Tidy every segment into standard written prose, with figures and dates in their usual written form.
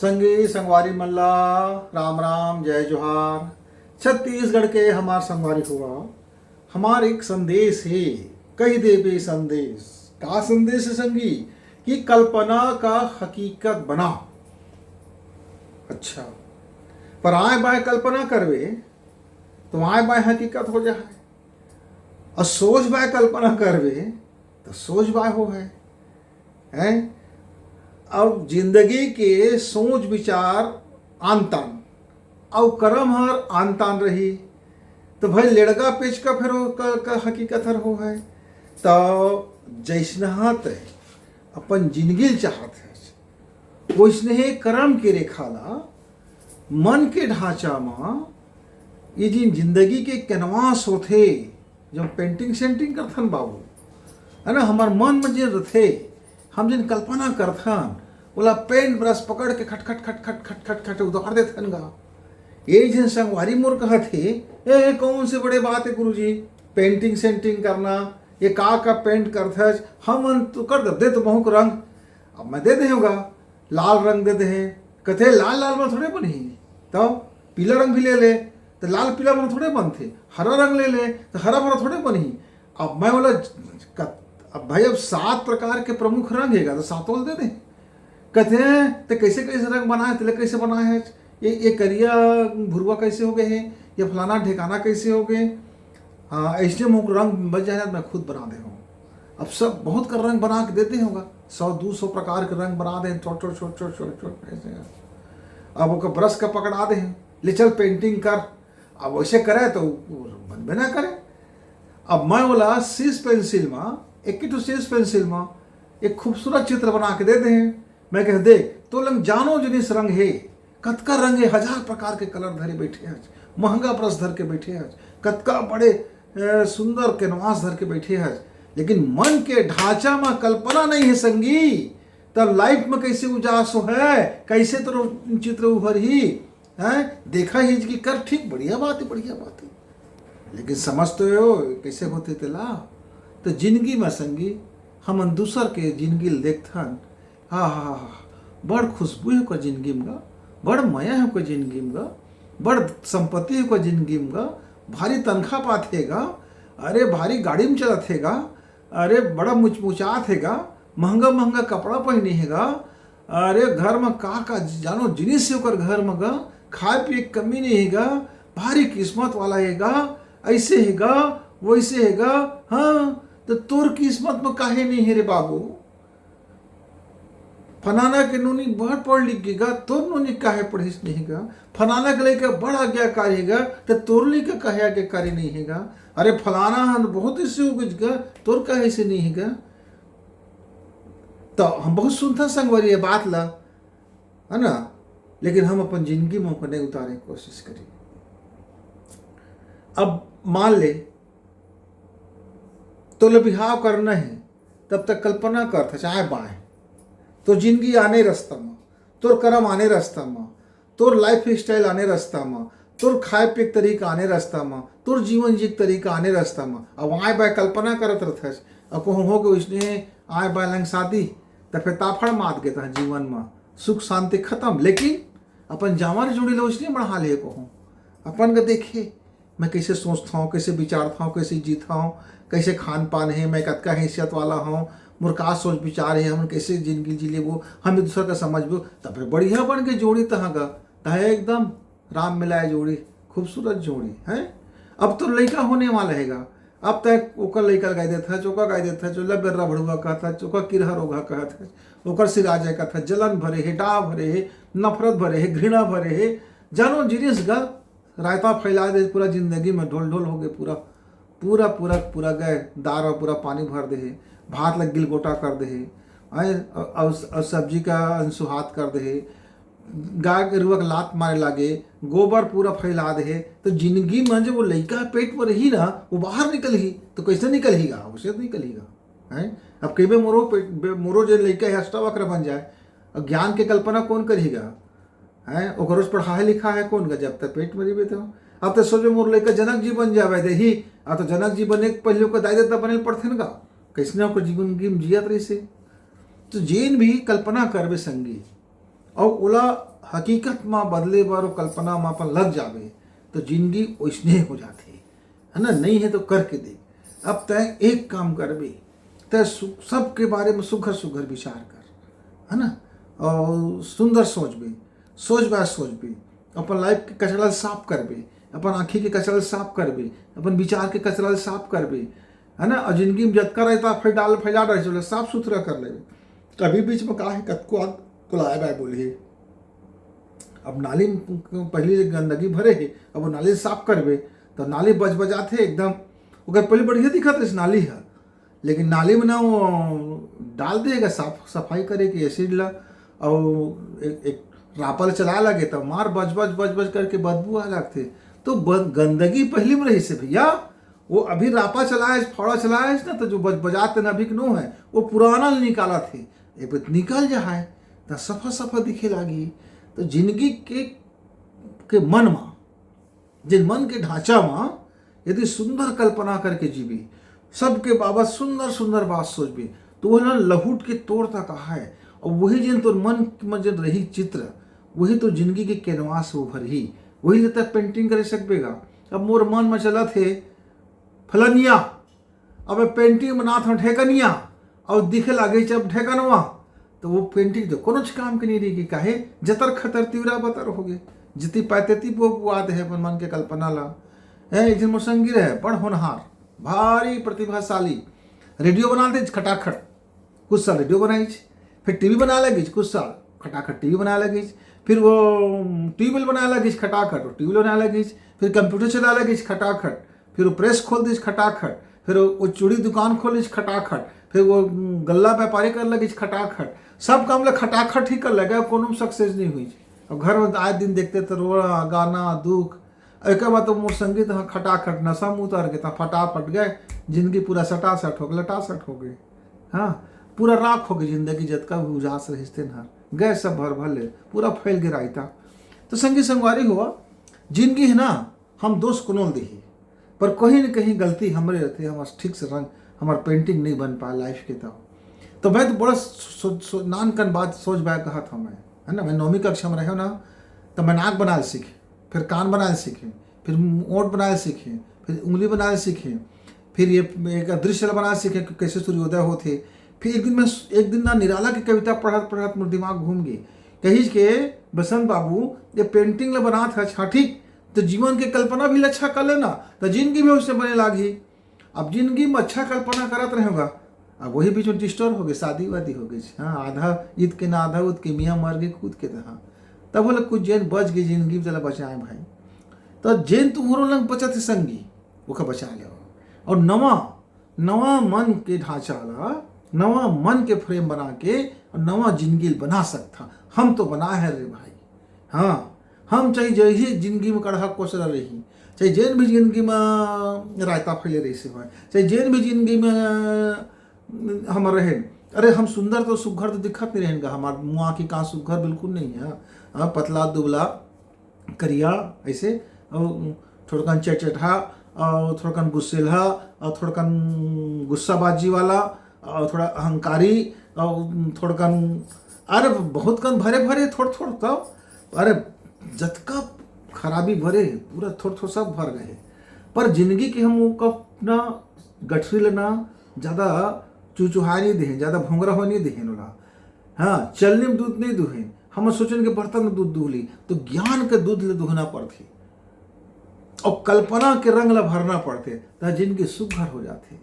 संगी संगवारी मल्ला राम राम जय जोहार। छत्तीसगढ़ के हमार संगवारी हुआ। हमार एक संदेश है, कही देवे संदेश। का संदेश है संगी? कि कल्पना का हकीकत बना। अच्छा, पर आए बाय कल्पना करवे तो आए बाय हकीकत हो जाए, और सोच बाय कल्पना करवे तो सोच बाय हो है। हैं? अब जिंदगी के सोच विचार आन तान और कर्म हर आन तान रही तो भाई लेड़गा पेच का फिर का हकीकत हर हो है। तो जैसना तय अपन जिंदगी चाहत है वैसने ही कर्म के रेखा ला मन के ढांचा में ये जिन जिंदगी के कैनवास होते जब पेंटिंग सेंटिंग करथन बाबू, है ना, हमार मन में जे रथे हम जिन कल्पना करथन बोला पेन ब्रश पकड़ के खट खट खट खट खट खट खट उधार देथन गा। ये जिन संगवारी मोर कहथे ए कौन से बड़े बात है गुरुजी, पेंटिंग सेंटिंग करना ये का पेंट करथे हम तो कर दे तो बहुत रंग अब मैं दे दे होगा लाल रंग दे दे कथे लाल लाल में थोड़े बनी तो पीला रंग भी ले ले तो लाल पीला में थोड़े बनते, हरा रंग ले ले तो हरा भरा थोड़े बनी। अब मैं बोला अब भाई अब 7 प्रकार के प्रमुख रंग हैगा तो 7 दे दे। कहते हैं तो कैसे कैसे रंग बनाए तिलक कैसे बनाए है, ये करिया भुरवा कैसे हो गए हैं, ये फलाना ठिकाना कैसे हो गए। हाँ ऐसे मुख रंग बच जाए मैं खुद बना दे हूँ। अब सब बहुत कर रंग बना के देते होगा, 100-200 प्रकार के रंग बना दे छोट छोट छोट छोट छोट छोट ऐसे। अब वो ब्रश का पकड़ा दे ले चल पेंटिंग कर, अब वैसे करे तो बनबे ना करे। अब मैं बोला सीस पेंसिल में एक सीस पेंसिल में एक खूबसूरत चित्र बना के दे दे। मैं कह दे तो लंग जानो जिनिस रंग है, कतका रंग है, 1000 प्रकार के कलर धरे बैठे हैं, महंगा ब्रश धर के बैठे हैं, कतका बड़े सुंदर कैनवास धर के बैठे हैं, लेकिन मन के ढांचा में कल्पना नहीं है संगी, तब लाइफ में कैसे उजास हो है, कैसे तो चित्र उभर ही है। देखा ही कि कर ठीक बढ़िया बात है, लेकिन समझ तो हो कैसे होते तेला। तो जिंदगी में संगी हम दूसर के जिंदगी देखथन, हाँ हाँ हाँ बड़ खुशबू है को जिंदगी में, बड़ मया है को जिंदगी में, बड़ संपत्ति है को जिंदगी में, भारी तनख्वाह पाथेगा, अरे भारी गाड़ी में चलत हैगा, अरे बड़ा मुचमुचात हैगा, महंगा महंगा कपड़ा पहने हैगा, अरे घर में का जानो जिनिस होकर घर में गा खाए पिए कमी नहीं हैगा, भारी किस्मत वाला हैगा, ऐसे हैगा वैसे हैगा। हाँ तो तोर किस्मत में काहे नहीं है रे बाबू, फनाना के नूनी बहुत पढ़ लिख गेगा तोर नूनी काहे पढ़िस नहीं गा, फलाना के लेकर बड़ा आज्ञाकारी हैगा तो तोर लेकर काहे आज्ञाकारी नहीं हैगा, अरे फलाना हन बहुत इससे हो गया तोर काहे से नहीं हैगा। तो हम बहुत सुनता संगवारी है बात ला, है ना, लेकिन हम अपन जिंदगी में नहीं उतारे कोशिश करी। अब मान ले तो बिहाव करना है तब तक कल्पना करता चाहे बाएं तो जिंदगी आने रास्ता में, तोर कर्म आने रास्ता में, तोर लाइफ स्टाइल आने रास्ता में, तोर खाए पिए तरीका आने रास्ता में, तोर जीवन जी तरीका आने रास्ता में। अब आए बाय कल्पना करत रहथस अब कहूँ हो गए उसने आए बाय लंग शादी तो फिर ताफड़ मात गए जीवन में सुख शांति खत्म। लेकिन अपन जावर जुड़ी लो उसने बढ़ा ले कहूँ अपन का देखे मैं कैसे सोचता हूँ, कैसे विचारता हूँ, कैसे जीता हूँ, कैसे खान पान है, मैं कतका हैसियत वाला हूँ, मुर्का सोच विचार है, हम कैसे जिंदगी जी ले वो हम एक दूसरे का समझ वो तब फिर बढ़िया बन के जोड़ी तहाँ का तह एकदम राम मिलाए जोड़ी, खूबसूरत जोड़ी है। अब तो लड़का होने वाला हैगा, अब तक ओकर लड़का गाय देता है, चौका गाय देता है, चोला बेर्रा भड़ुआ कहता है, चौका किरहा रोगा कहता है, ओकर सिराजा कहता है, जलन भरे है, डाह भरे है, नफरत भरे है, घृणा भरे है, जानो जिनिस गा रायता फैला दे पूरा जिंदगी में ढोल ढोल हो गए, पूरा पूरा पूरा पूरा गए दार और पूरा पानी भर दे, भात लग गिल गोटा कर दे, और सब्जी का अंशुहात कर दे, गाय के रुआ लात मारे लागे, गोबर पूरा फैला दे। तो जिंदगी में जब वो लड़का पेट में रही ना वो बाहर निकल ही तो कैसे निकल हीगा, उसे निकलेगा है। अब कई मोरो जो लड़का है अष्टावक्र बन जाए, अब ज्ञान के कल्पना कौन करेगा है, ओकरोज पढ़ा लिखा है कौन का जब तक पेट में रही। तो अब तो सोचो मोर लड़का जनक जी बन जावे दे ही, अब तो जनक जी बने पहले को दाई देता बने पड़थे न गा, कैसे ओकर जीवन जियत रही से। तो जेन भी कल्पना करवे संगी और ओला हकीकत में बदले बर और कल्पना में अपन लग जावे तो जिंदगी वैसने हो जाती है ना। नहीं है तो करके देख। अब तय एक काम करबे, तय सबके बारे में सुघर सुघर विचार कर, है ना, और सुंदर सोचबे, अपन लाइफ के कचरा साफ करबे, अपन आँखी के कचरा साफ करबे, अपन विचार के कचरा साफ करबे, है ना। और जिंदगी में जतका रहता फैला रहे चलो साफ सुथरा कर लेबे। कभी बीच में कहा है कतको आग कुलाए बाय बोले, अब नाली में पहले गंदगी भरे है, अब वो नाली साफ करबे तो नाली बजाते एकदम ओकर पहले बढ़िया दिखत है नाली है, लेकिन नाली में ना वो डाल देगा साफ सफाई करे कि एसिड ला, और एक रापल चला लगे तो मार बज करके बदबू आ लगते। तो गंदगी पहले में रही से भैया, वो अभी रापा चलाए फौड़ा चलाए ना, तो जो बजाते अभी नो है वो पुराना निकाला थे, एक निकल जाए तो सफा दिखे लागी। तो जिंदगी के मन में, जिन मन के ढांचा में यदि सुंदर कल्पना करके जीवी, सबके बाबत सुंदर बात सोचबी, तो वह ना लहूट के तोड़ता कहा है। और वही जिन तो मन में जन रही चित्र, वही तो जिंदगी के कैनवास उभर ही, वही लेता पेंटिंग करे सकबेगा। अब मोर मन में चला थे फलनिया, अब पेंटिंग बना था ढेकनिया, और दिखे लगे जब ढेकनवा, तो वो पेंटिंग तो कोनो काम के नहीं रही। काहे जतर खतर तीव्रा बतर हो गए, जितनी पैतेती वो आते है अपन मन के कल्पना ला है। एक दिन मोर संगी रहे बड़ होनहार भारी प्रतिभाशाली, रेडियो बना दे खटाखट, कुछ साल रेडियो बनाई, फिर टीवी बना लगी, कुछ साल खटाखट टीवी बना लगी, फिर वो ट्यूबवेल बना लगी खटाखट, ट्यूबवेल बना लगी, फिर कंप्यूटर चला लगी खटाखट, फिर वो प्रेस खोल दी खटाखट, फिर वो चूड़ी दुकान खोल दी खटाखट, फिर वो गल्ला व्यापारी कर लगी खटाखट, सब काम ले खटाखट ही कर लगे, कोनो सक्सेस नहीं हुई। अब घर में आए दिन देखते तो रोना गाना दुख, एक बात तो मोर संगीत हाँ खटाखट नशा मुँह उतर गए, फटाफट गए, जिंदगी पूरा सटासट हो गए, लटासट हो गई, हाँ पूरा राख हो गई जिंदगी, जतका भी उजास रहिस्ते न गए सब भर ले, पूरा फैल गया रायता। तो संगी संगवारी हुआ जिंदगी है ना, हम दोस्त को नोल दी, पर कहीं न कहीं गलती हमारे रहती है, हम ठीक से रंग हमार पेंटिंग नहीं बन पाया लाइफ के। तो मैं तो बड़ा नान कन बात सोच बाय कहा था मैं, है ना। मैं 9वीं कक्षा में रहे ना, तो मैं नाक बनाए सीखे, फिर कान बनाए सीखे, फिर ओंठ बनाए सीखे, फिर उंगली बनाए सीखे, फिर ये एक दृश्य बनाए सीखे कि कैसे सूर्योदय होते। फिर एक दिन ना निराला की कविता पढ़त मेरा दिमाग घूम गई, कही के बसंत बाबू ये पेंटिंग ला बना था अच्छा ठीक, तो जीवन के कल्पना भी अच्छा कर लेना, तो जिंदगी भी उससे बने लागी। अब जिंदगी में अच्छा कल्पना करत रहेगा, अब वही बीच में डिस्टर्ब हो गई, शादी वादी हो गई, हाँ आधा ईद के ना आधा उद के, मियाँ मर गए कूद के, हाँ तब बोले कुछ जैन बच गई जिंदगी में, चला बचाए भाई। तो जैन तुम्हारो लंग बचत है संगी वो बचा ले, और नवा मन के ढांचा ला, नवा मन के फ्रेम बना के और नवा जिंदगी बना सकता। हम तो बना है रे भाई, हाँ हम चाहे जैसे जिंदगी में कड़हा कोसरा रही, चाहे जैन भी जिंदगी में रायता फैले रही से भाई, चाहे जैन भी जिंदगी में हम रहे, अरे हम सुंदर तो सुघर तो दिखत नहीं रहेगा, हमार मुँह की कहाँ सुघर बिल्कुल नहीं है, हाँ पतला दुबला करिया ऐसे, और थोड़कन चटचटा, और थोड़कन गुस्सेला, और थोड़कन गुस्साबाजी वाला, और थोड़ा अहंकारी, और थोड़कन अरे बहुत कन भरे थोड़ तब, अरे जतका खराबी भरे पूरा थोड़ सब भर गए। पर जिंदगी के हम ना गठरी लेना ज़्यादा चूचुहा नहीं दें, ज़्यादा भोंगरा हो नहीं दें लोला, हाँ चलने में दूध नहीं दुहें, हम सोचें कि बर्तन में दूध दूहली, तो ज्ञान के दूध ले दुहना पड़ती, और कल्पना के रंग ला भरना पड़ते, तो जिनकी सुघर हो जाती।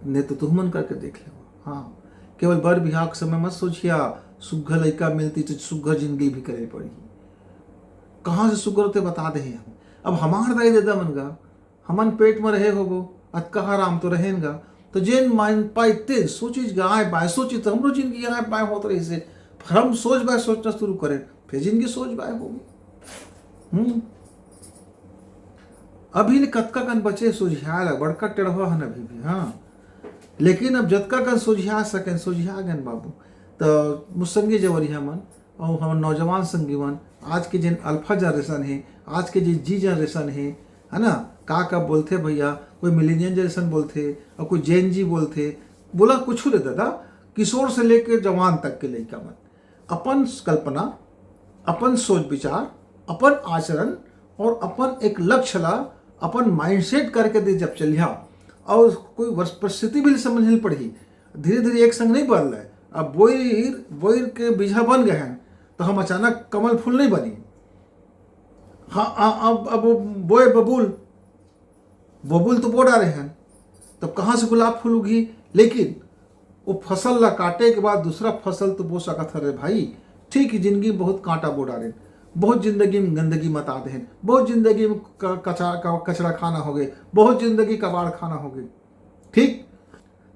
नहीं तो तुहमन करके देख ले, हाँ केवल बर बिहार के समय मत सोचिया सुघर लड़का मिलती तो सुघर जिंदगी भी करे पड़ी, कहाँ से सुघर होते बता दे हम। अब हमार दाई दादा मन गा हमन पेट में रहे होगो, अतका राम तो रहेगा, तो जेन मान पाते सोची गाय बाय सोची तो हमरो जिंदगी गाय बाय होत रही से, हम सोच बाय सोचना शुरू करें, फिर जिंदगी सोच बाय होगी। अभी ने कतका कन बचे सुझिया बड़का टेढ़वा हन अभी भी, हाँ लेकिन अब जतका कन सुझिया सकें सुझिया गन बाबू। तो मुसंगी जवरिया मन और हम नौजवान संगी मन, आज के जिन अल्फा जनरेशन है, आज के जिन जी जनरेशन है ना, का बोलते भैया, कोई मिलेनियन जनरेशन बोलते और कोई जेन जी बोलते, बोला कुछ रे दादा, किशोर से लेकर जवान तक के लड़का मन अपन कल्पना अपन सोच विचार, अपन आचरण और अपन एक लक्ष्य ला अपन माइंडसेट करके दे जब चलिया और कोई परिस्थिति भी समझ पड़ी, धीरे धीरे एक संग नहीं बदल है। अब बोइर के बीजा बन गए हैं तो हम अचानक कमल फूल नहीं बनी। हाँ अब बोए बबूल तो बो डाले हैं, तब कहाँ से गुलाब फूल उगी। लेकिन वो फसल ला काटे के बाद दूसरा फसल तो बो सकत है रे भाई। ठीक है, जिंदगी में बहुत कांटा बो डाले, बहुत जिंदगी में गंदगी मत आते हैं, बहुत जिंदगी में कचरा खाना हो गए, बहुत जिंदगी कबाड़ खाना हो गई। ठीक,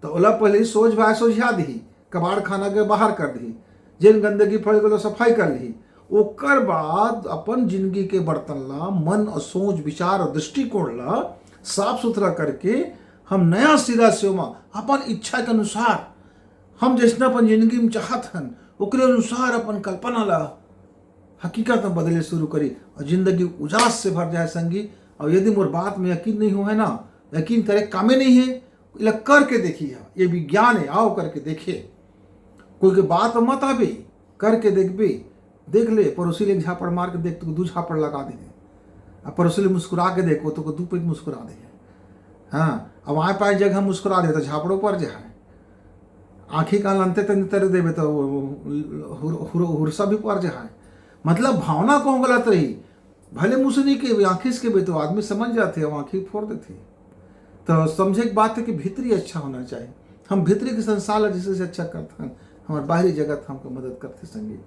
तो ओला पहले सोच भाई सोझा दी, कबाड़ खाना के बाहर कर दी, जिन गंदगी फैल गई सफाई कर ली। ओकर बाद अपन जिंदगी के बर्तन ला मन और सोच विचार और दृष्टिकोण ला साफ सुथरा करके हम नया सिरा से अपन इच्छा के अनुसार हम जैसा अपन जिंदगी में चाहत हन ओकरे अनुसार अपन कल्पना ला हकीकत में बदले शुरू करी और जिंदगी उजास से भर जाए संगी। और यदि मोर बात में यकीन नहीं हो है ना, यकीन करे कामे नहीं है, इला करके देखिए, ये विज्ञान है, आओ करके देखिए। कोई के बात मत आबे, करके देखबे, देख ले पड़ोसी ले झापड़ मार के देख तो दू झापड़ लगा दे, अब पड़ोसी ले मुस्कुरा के देखो तो दू पेट मुस्कुरा दे। हाँ, अब वहाँ पाए जगह मुस्कुरा दे तो झापड़ों पर जाए, आँखी का लंते तन तर देवे तो हुरसा भी पर जाए। मतलब भावना को गलत रही, भले मुसनी के आँखी के भी तो आदमी समझ जाते हैं, आँखी फोड़ देते। तो समझे एक बात है कि भीतरी अच्छा होना चाहिए। हम भीतरी के संसार जिससे से अच्छा करते हैं, हमारे बाहरी जगत हमको मदद करते संगीत।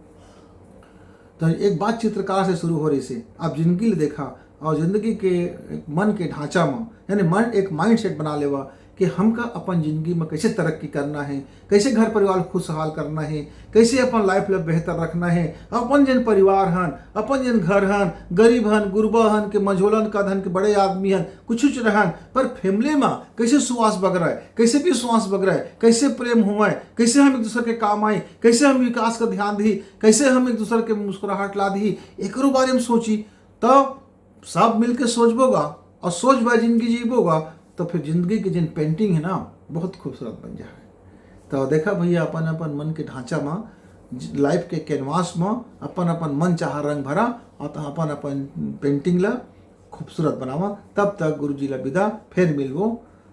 तो एक बात चित्रकार से शुरू हो रही से आप जिंदगी ले देखा और जिंदगी के मन के ढांचा में, यानी मन एक माइंड सेट बना लेवा कि हमका अपन जिंदगी में कैसे तरक्की करना है, कैसे घर परिवार खुशहाल करना है, कैसे अपन लाइफ ला बेहतर रखना है। अपन जन परिवार हन, अपन जन घर हन, गरीब हन, गुरबा हन के मझोलन का धन के बड़े आदमी हन, कुछ रहन, पर फैमिली में कैसे सुवास बग रहा है, कैसे भी सुवास बग रहा है, कैसे प्रेम हुआ है, कैसे हम एक दूसरे के काम आए, कैसे हम विकास का ध्यान दी, कैसे हम एक दूसरे के मुस्कुराहट ला दी, एक बारे में सोची। तो सब मिलके सोचबोगा और सोच बा जिंदगी जीबोगा तो फिर जिंदगी की जिन पेंटिंग है ना बहुत खूबसूरत बन जाए। तो देखा भैया अपन अपन मन के ढांचा में, लाइफ के कैनवास में अपन अपन मन चाह रंग भरा और अपन अपन पेंटिंग ला खूबसूरत बनावा। तब तक गुरु जी ला विदा, फिर मिलबो।